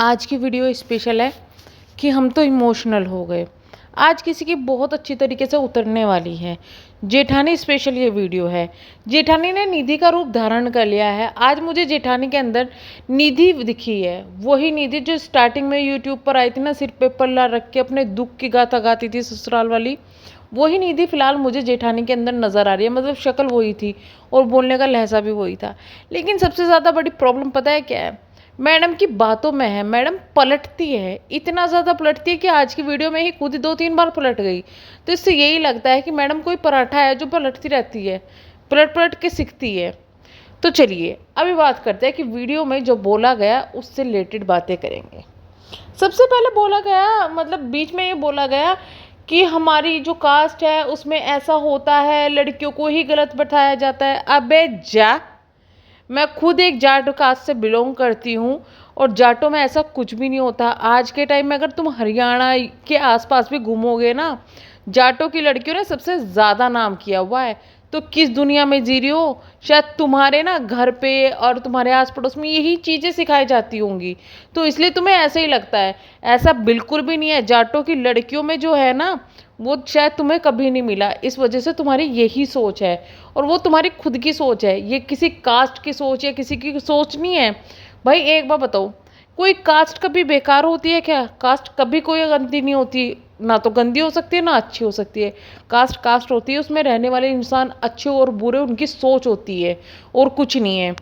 आज की video special है कि हम तो इमोशनल हो गए। आज किसी की बहुत अच्छी तरीके से उतरने वाली है। जेठानी स्पेशल ये वीडियो है। जेठानी ने निधि का रूप धारण कर लिया है। आज मुझे जेठानी के अंदर निधि दिखी है, वही निधि जो स्टार्टिंग में यूट्यूब पर आई थी ना, सिर पे पल्ला रख के अपने दुख की गाथा गाती थी ससुराल वाली। वही निधि फिलहाल मुझे जेठानी के अंदर नज़र आ रही है। मतलब शक्ल वही थी और बोलने का लहजा भी वही था। लेकिन सबसे ज़्यादा बड़ी प्रॉब्लम पता है क्या है? मैडम की बातों में है। मैडम पलटती है, इतना ज़्यादा पलटती है कि आज की वीडियो में ही खुद ही 2-3 बार पलट गई। तो इससे यही लगता है कि मैडम कोई पराठा है जो पलटती रहती है, पलट पलट के सीखती है। तो चलिए अभी बात करते हैं कि वीडियो में जो बोला गया उससे रिलेटेड बातें करेंगे। सबसे पहले बोला गया, मतलब बीच में ये बोला गया कि हमारी जो कास्ट है उसमें ऐसा होता है, लड़कियों को ही गलत बैठाया जाता है। अबे जा, मैं खुद एक जाट कास्ट से बिलोंग करती हूँ और जाटों में ऐसा कुछ भी नहीं होता। आज के टाइम में अगर तुम हरियाणा के आसपास भी घूमोगे ना, जाटों की लड़कियों ने सबसे ज़्यादा नाम किया हुआ है। तो किस दुनिया में जी रही हो? शायद तुम्हारे ना घर पे और तुम्हारे आस पड़ोस में यही चीज़ें सिखाई जाती होंगी, तो इसलिए तुम्हें ऐसे ही लगता है। ऐसा बिल्कुल भी नहीं है। जाटों की लड़कियों में जो है ना, वो शायद तुम्हें कभी नहीं मिला। इस वजह से तुम्हारी यही सोच है और वो तुम्हारी खुद की सोच है। ये किसी कास्ट की सोच या किसी की सोच नहीं है। भाई एक बार बताओ, कोई कास्ट कभी बेकार होती है क्या? कास्ट कभी कोई गंदी नहीं होती। ना तो गंदी हो सकती है ना अच्छी हो सकती है। कास्ट कास्ट होती है, उसमें रहने वाले इंसान अच्छे और बुरे उनकी सोच होती है और कुछ नहीं है।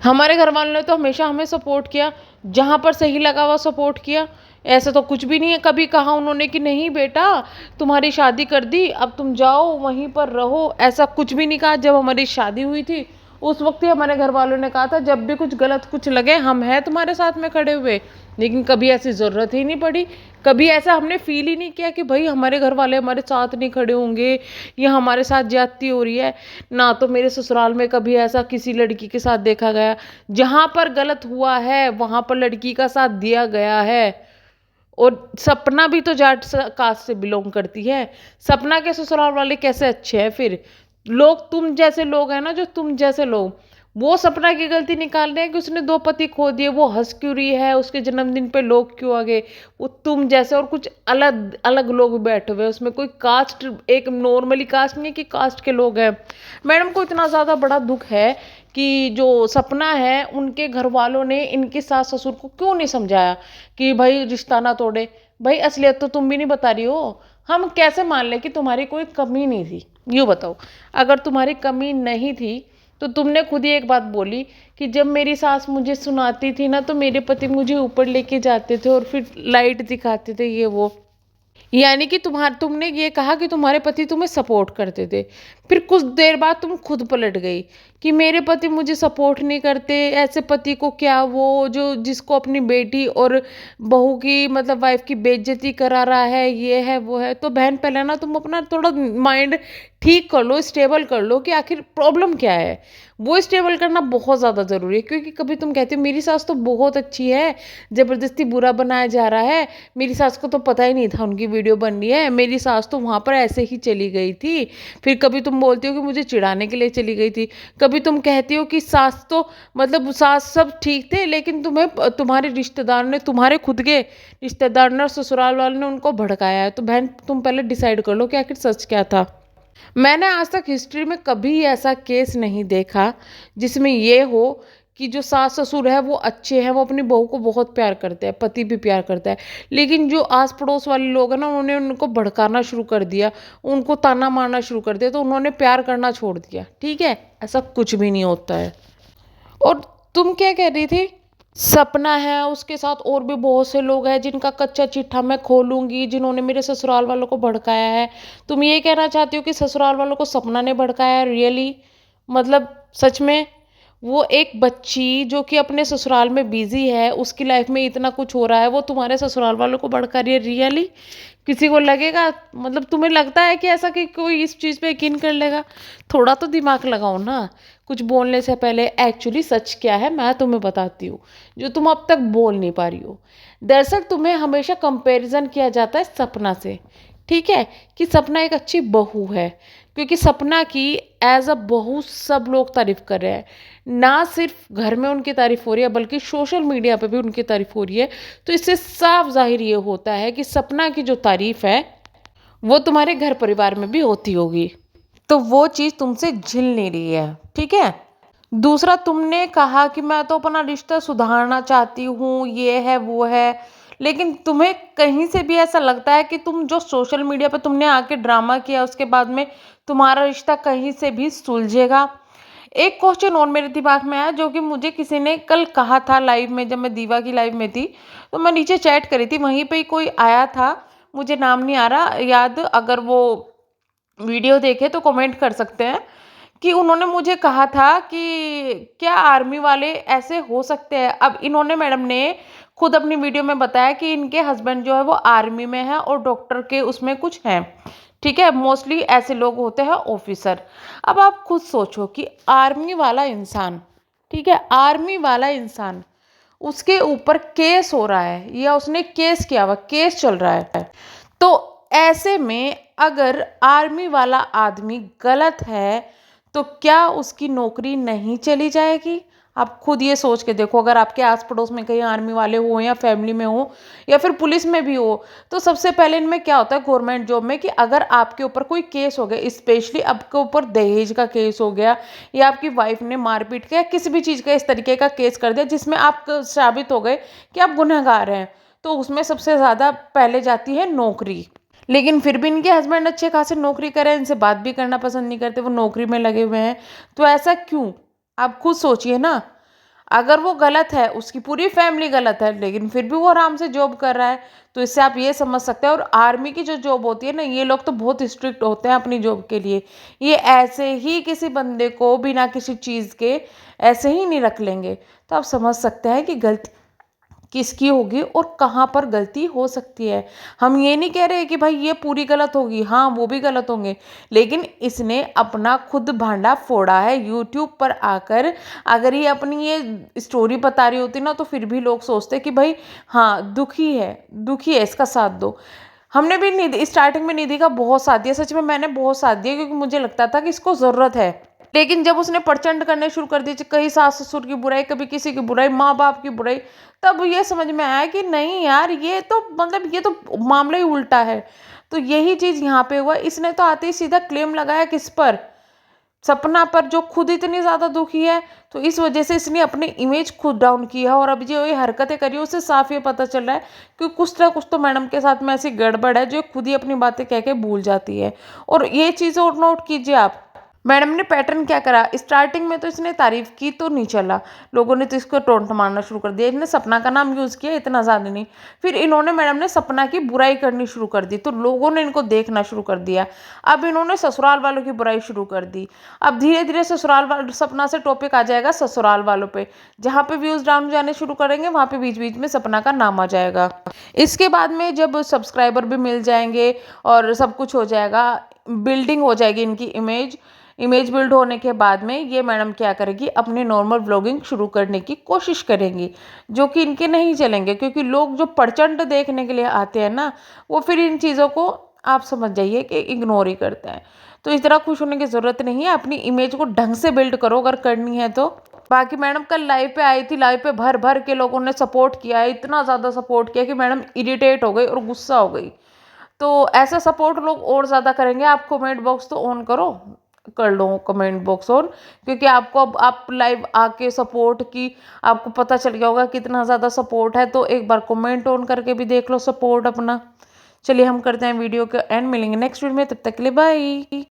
हमारे घर वालों ने तो हमेशा हमें सपोर्ट किया, जहाँ पर सही लगा हुआ सपोर्ट किया। ऐसा तो कुछ भी नहीं है कभी कहा उन्होंने कि नहीं बेटा तुम्हारी शादी कर दी अब तुम जाओ वहीं पर रहो, ऐसा कुछ भी नहीं कहा। जब हमारी शादी हुई थी उस वक्त ही हमारे घर वालों ने कहा था जब भी कुछ गलत कुछ लगे हम हैं तुम्हारे साथ में खड़े हुए। लेकिन कभी ऐसी ज़रूरत ही नहीं पड़ी, कभी ऐसा हमने फील ही नहीं किया कि भाई हमारे घर वाले हमारे साथ नहीं खड़े होंगे या हमारे साथ ज्यादती हो रही है। ना तो मेरे ससुराल में कभी ऐसा किसी लड़की के साथ देखा गया। जहाँ पर गलत हुआ है वहाँ पर लड़की का साथ दिया गया है। और सपना भी तो जाट कास्ट से बिलोंग करती है। सपना के ससुराल वाले कैसे अच्छे हैं फिर? लोग तुम जैसे लोग हैं ना, जो तुम जैसे लोग, वो सपना की गलती निकाल रहे हैं कि उसने 2 पति खो दिए, वो हंस क्यों रही है, उसके जन्मदिन पे लोग क्यों आ गए। वो तुम जैसे और कुछ अलग अलग लोग बैठे हुए हैं। उसमें कोई कास्ट एक नॉर्मली कास्ट नहीं है कि कास्ट के लोग हैं। मैडम को इतना ज़्यादा बड़ा दुख है कि जो सपना है उनके घर वालों ने इनके सास ससुर को क्यों नहीं समझाया कि भाई रिश्ता ना तोड़े। भाई असलियत तो तुम भी नहीं बता रही हो। हम कैसे मान लें कि तुम्हारी कोई कमी नहीं थी? यूँ बताओ, अगर तुम्हारी कमी नहीं थी तो तुमने खुद ही एक बात बोली कि जब मेरी सास मुझे सुनाती थी ना तो मेरे पति मुझे ऊपर लेके जाते थे और फिर लाइट दिखाते थे ये वो। यानी कि तुमने ये कहा कि तुम्हारे पति तुम्हें सपोर्ट करते थे। फिर कुछ देर बाद तुम खुद पलट गई कि मेरे पति मुझे सपोर्ट नहीं करते, ऐसे पति को क्या, वो जो जिसको अपनी बेटी और बहू की मतलब वाइफ की बेइज्जती करा रहा है, ये है वो है। तो बहन पहले ना तुम अपना थोड़ा माइंड ठीक कर लो, स्टेबल कर लो कि आखिर प्रॉब्लम क्या है। वो स्टेबल करना बहुत ज़्यादा ज़रूरी है। क्योंकि कभी तुम कहते हो मेरी सास तो बहुत अच्छी है, ज़बरदस्ती बुरा बनाया जा रहा है, मेरी सास को तो पता ही नहीं था उनकी वीडियो बन रही है, मेरी सास तो वहाँ पर ऐसे ही चली गई थी। फिर कभी तुम बोलती हो कि मुझे चिढ़ाने के लिए चली गई थी। कभी तुम कहती हो कि सास तो मतलब सास सब ठीक थे लेकिन तुम्हें तुम्हारे रिश्तेदार ने, तुम्हारे खुद के रिश्तेदार ने और ससुराल वालों ने उनको भड़काया है। तो बहन तुम पहले डिसाइड कर लो कि आखिर सच क्या था। मैंने आज तक हिस्ट्री में कभी ऐसा केस नहीं देखा जिसमें ये हो कि जो सास ससुर है वो अच्छे हैं, वो अपनी बहू को बहुत प्यार करते हैं, पति भी प्यार करता है। लेकिन जो आस पड़ोस वाले लोग हैं ना, उन्होंने उनको भड़काना शुरू कर दिया, उनको ताना मारना शुरू कर दिया, तो उन्होंने प्यार करना छोड़ दिया। ठीक है, ऐसा कुछ भी नहीं होता है। और तुम क्या कह रही थी? सपना है, उसके साथ और भी बहुत से लोग हैं जिनका कच्चा चिट्ठा मैं खोलूंगी, जिन्होंने मेरे ससुराल वालों को भड़काया है। तुम ये कहना चाहती हो कि ससुराल वालों को सपना ने भड़काया है? रियली? मतलब सच में? वो एक बच्ची जो कि अपने ससुराल में बिजी है, उसकी लाइफ में इतना कुछ हो रहा है, वो तुम्हारे ससुराल वालों को भड़का रही है? रियली? किसी को लगेगा? मतलब तुम्हें लगता है कि ऐसा कि कोई इस चीज़ पे यकीन कर लेगा? थोड़ा तो दिमाग लगाओ ना कुछ बोलने से पहले। एक्चुअली सच क्या है मैं तुम्हें बताती हूँ, जो तुम अब तक बोल नहीं पा रही हो। दरअसल तुम्हें हमेशा कंपैरिजन किया जाता है सपना से। ठीक है, कि सपना एक अच्छी बहू है, क्योंकि सपना की एज अ बहू सब लोग तारीफ कर रहे हैं। ना सिर्फ घर में उनकी तारीफ़ हो रही है बल्कि सोशल मीडिया पे भी उनकी तारीफ़ हो रही है, तो इससे साफ ज़ाहिर ये होता है कि सपना की जो तारीफ़ है वो तुम्हारे घर परिवार में भी होती होगी। तो वो चीज़ तुमसे झिल नहीं रही है, ठीक है? दूसरा, तुमने कहा कि मैं तो अपना रिश्ता सुधारना चाहती हूँ, ये है, वो है, लेकिन तुम्हें कहीं से भी ऐसा लगता है कि तुम जो सोशल मीडिया पे तुमने आके ड्रामा किया उसके बाद में तुम्हारा रिश्ता कहीं से भी सुलझेगा? एक क्वेश्चन और मेरे दिमाग में आया, जो कि मुझे किसी ने कल कहा था लाइव में, जब मैं दीवा की लाइव में थी, तो मैं नीचे चैट करी थी, वहीं पे ही कोई आया था, मुझे नाम नहीं आ रहा याद, अगर वो वीडियो देखे तो कमेंट कर सकते हैं, कि उन्होंने मुझे कहा था कि क्या आर्मी वाले ऐसे हो सकते हैं? अब इन्होंने, मैडम ने खुद अपनी वीडियो में बताया कि इनके हस्बैंड जो है वो आर्मी में है और डॉक्टर के उसमें कुछ हैं, ठीक है, मोस्टली ऐसे लोग होते हैं ऑफिसर। अब आप खुद सोचो कि आर्मी वाला इंसान, ठीक है, आर्मी वाला इंसान, उसके ऊपर केस हो रहा है या उसने केस किया हुआ, केस चल रहा है, तो ऐसे में अगर आर्मी वाला आदमी गलत है तो क्या उसकी नौकरी नहीं चली जाएगी? आप खुद ये सोच के देखो, अगर आपके आस पड़ोस में कहीं आर्मी वाले हो या फैमिली में हो या फिर पुलिस में भी हो, तो सबसे पहले इनमें क्या होता है गवर्नमेंट जॉब में, कि अगर आपके ऊपर कोई केस हो गया, स्पेशली आपके ऊपर दहेज का केस हो गया या आपकी वाइफ ने मारपीट का या किसी भी चीज़ का इस तरीके का केस कर दिया जिसमें आप साबित हो गए कि आप गुनहगार हैं, तो उसमें सबसे ज़्यादा पहले जाती है नौकरी। लेकिन फिर भी इनके हस्बैंड अच्छे खासे नौकरी कर रहे हैं, इनसे बात भी करना पसंद नहीं करते, वो नौकरी में लगे हुए हैं, तो ऐसा क्यों? आप खुद सोचिए ना। अगर वो गलत है, उसकी पूरी फैमिली गलत है, लेकिन फिर भी वो आराम से जॉब कर रहा है, तो इससे आप ये समझ सकते हैं। और आर्मी की जो जॉब होती है ना, ये लोग तो बहुत स्ट्रिक्ट होते हैं अपनी जॉब के लिए, ये ऐसे ही किसी बंदे को बिना किसी चीज़ के ऐसे ही नहीं रख लेंगे। तो आप समझ सकते हैं कि गलती किसकी होगी और कहाँ पर गलती हो सकती है। हम ये नहीं कह रहे कि भाई ये पूरी गलत होगी, हाँ वो भी गलत होंगे, लेकिन इसने अपना खुद भांडा फोड़ा है यूट्यूब पर आकर। अगर ये अपनी ये स्टोरी बता रही होती ना, तो फिर भी लोग सोचते कि भाई हाँ दुखी है, इसका साथ दो। हमने भी निधि स्टार्टिंग में, निधि का बहुत साथ दिया, सच में मैंने बहुत साथ दिया, क्योंकि मुझे लगता था कि इसको ज़रूरत है। लेकिन जब उसने प्रचंड करने शुरू कर दी, कहीं सास ससुर की बुराई, कभी किसी की बुराई, माँ बाप की बुराई, तब ये समझ में आया कि नहीं यार, ये तो मतलब ये तो मामला ही उल्टा है। तो यही चीज़ यहाँ पे हुआ। इसने तो आते ही सीधा क्लेम लगाया किस पर? सपना पर, जो खुद इतनी ज़्यादा दुखी है। तो इस वजह से इसने अपनी इमेज खुद डाउन की है, और अब जो ये हरकतें करी है उससे साफ ये पता चल रहा है कि कुछ ना कुछ तो मैडम के साथ में ऐसी गड़बड़ है, जो खुद ही अपनी बातें कह के भूल जाती है। और ये चीज़ और नोट कीजिए आप, मैडम ने पैटर्न क्या करा, स्टार्टिंग में तो इसने तारीफ की तो नहीं चला, लोगों ने तो इसको टोंट मारना शुरू कर दिया, इसने सपना का नाम यूज़ किया, इतना ज़्यादा नहीं। फिर इन्होंने, मैडम ने सपना की बुराई करनी शुरू कर दी, तो लोगों ने इनको देखना शुरू कर दिया। अब इन्होंने ससुराल वालों की बुराई शुरू कर दी। अब धीरे धीरे ससुराल वाल सपना से टॉपिक आ जाएगा ससुराल वालों पे, जहाँ पे व्यूज़ डाउन जाने शुरू करेंगे वहाँ पे बीच बीच में सपना का नाम आ जाएगा। इसके बाद में जब सब्सक्राइबर भी मिल जाएंगे और सब कुछ हो जाएगा, बिल्डिंग हो जाएगी इनकी इमेज बिल्ड होने के बाद में, ये मैडम क्या करेगी, अपने नॉर्मल व्लॉगिंग शुरू करने की कोशिश करेंगी, जो कि इनके नहीं चलेंगे, क्योंकि लोग जो प्रचंड देखने के लिए आते हैं ना, वो फिर इन चीज़ों को आप समझ जाइए कि इग्नोर ही करते हैं। तो इस तरह खुश होने की ज़रूरत नहीं है, अपनी इमेज को ढंग से बिल्ड करो अगर करनी है तो। बाकी मैडम कल लाइव पे आई थी, लाइव पे भर भर के लोगों ने सपोर्ट किया है, इतना ज़्यादा सपोर्ट किया कि मैडम इरिटेट हो गई और गुस्सा हो गई। तो ऐसा सपोर्ट लोग और ज़्यादा करेंगे। आप कमेंट बॉक्स तो ऑन करो, कर लो कमेंट बॉक्स ऑन, क्योंकि आपको अब आप लाइव आके सपोर्ट की, आपको पता चल गया होगा कितना ज़्यादा सपोर्ट है, तो एक बार कमेंट ऑन करके भी देख लो सपोर्ट अपना। चलिए हम करते हैं वीडियो के एंड, मिलेंगे नेक्स्ट वीडियो में, तब तक के लिए बाय।